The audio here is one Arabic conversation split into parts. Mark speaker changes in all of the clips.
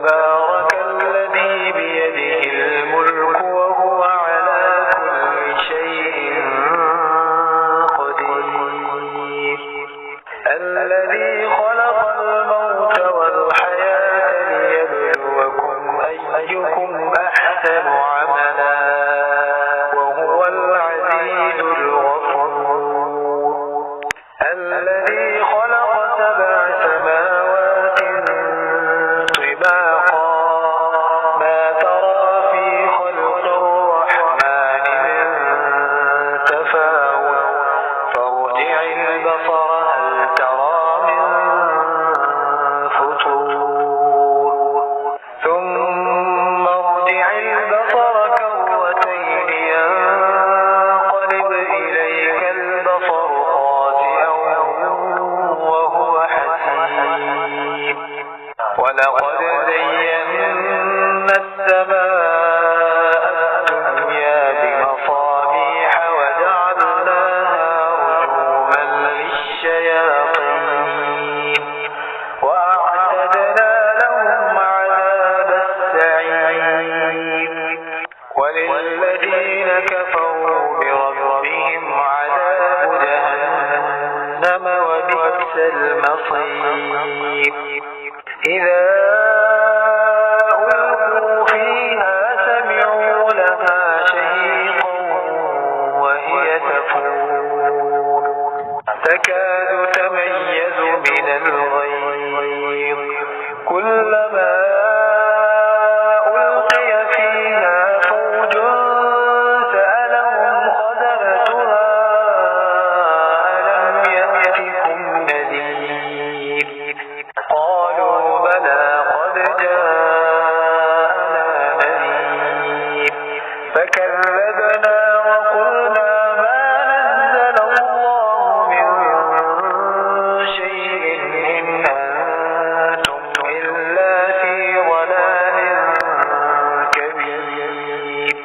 Speaker 1: تبارك الذي بيده الملك وهو على كل شيء قدير الذي خلق الموت والحياة ليبلوكم أيكم أحسن عملا وهو العزيز الغفور الذي خلق 7 سماوات طباقا ما ترى في خلق الرحمن من تفاوت فارجع البصر هل ترى من فطور ثم ارجع البصر كرتين ينقلب إليك البصر خاسئا وهو حسير ولقد زينا السماء الدنيا بمصابيح وجعلناها رجوما للشياطين وأعتدنا لهم عذاب السعير وللذين كفروا بربهم عذاب جهنم وبئس المصير إذا ألقوا فيها سمعوا لها شهيقا وهي تفور تكاد تميز من الغيظ كلما ألقي فيها فوج سألهم خزنتها ألم يأتكم نذير قالوا بلى قد جاءنا نذير فكذبنا وقلنا ما نزل الله من شيء إن أنتم إلا في ضلال كبير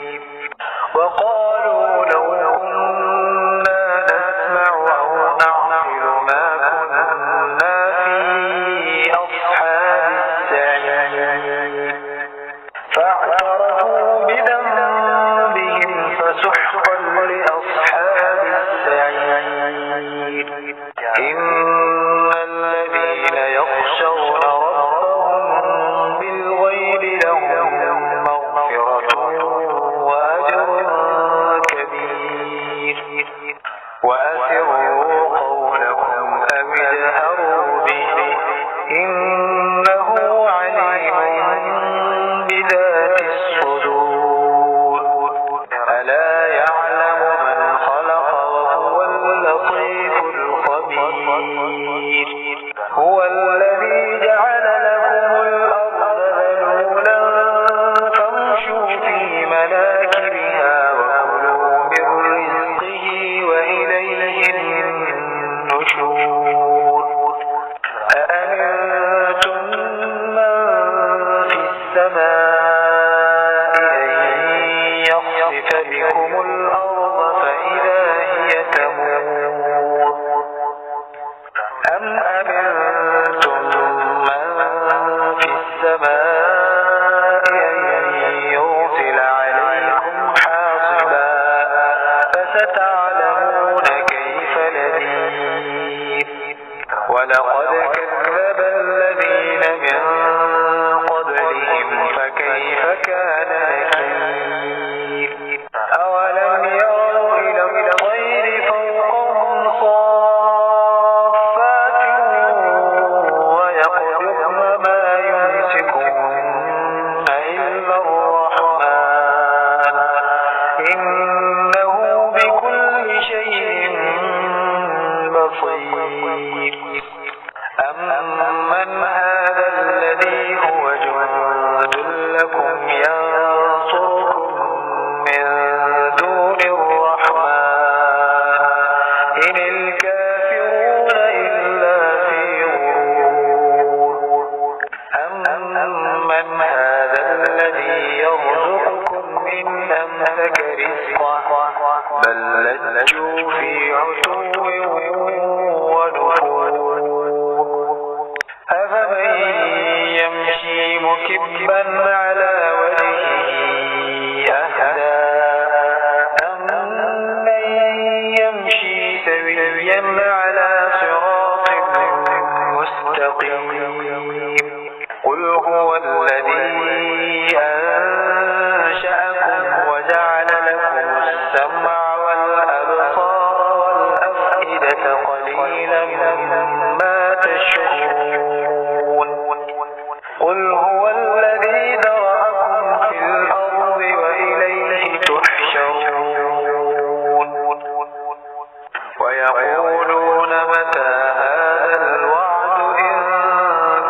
Speaker 1: وقالوا لو كنا نسمع أو نعقل ما كنا في أصحاب السعير فاعترفوا بذنبهم فسحقا لأصحاب السعير إن الذين يخشون ربهم بالغيب لهم مغفرة وأجر كبير وأسروا قولكم أو اجهروا به إنه عليم بذات الصدور ألا يعلم من خلق وهو اللطيف الخبير هو الذي جعل لكم الأرض ذلولا فامشوا في مناكبها وكلوا من رزقه وإليه النشور أأمنتم من في السماء أن يخسف بكم الأرض فإذا هي تمور أم أمنتم من في السماء أن يرسل عليكم حاصبا فستعلمون كيف نذير ولقد كذب الذين من قبلهم فكيف كان نكير أولم يروا إلى الطير فوقهم صافات ويقبضن ما يمسكهن إلا الرحمن إنه بكل شيء بصير أمن هذا الذي هو جند لكم ينصركم من دون الرحمن إن الكافرون إلا في غرور أمن هذا الذي يرزقكم إن أمسك رزقه بل لجوا في عتو ونفور مكبا على وجهه أهدى أمن يمشي سويا على صراط مستقيم قل هو الذي أنشأكم وجعل لكم السمع والأبصار والأفئدة قليلا ما تشكرون قل هو الذي ذرأكم في الأرض وإليه تحشرون ويقولون متى هذا الوعد إن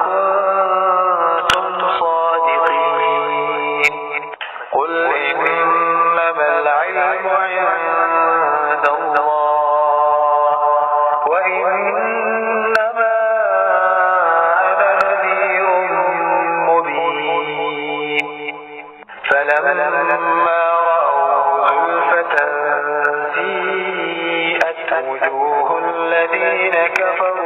Speaker 1: كنتم صادقين قل إنما العلم عند الله وإنما أنا نذير مبين فلما رأوه زلفة سيئت وجوه الذين كفروا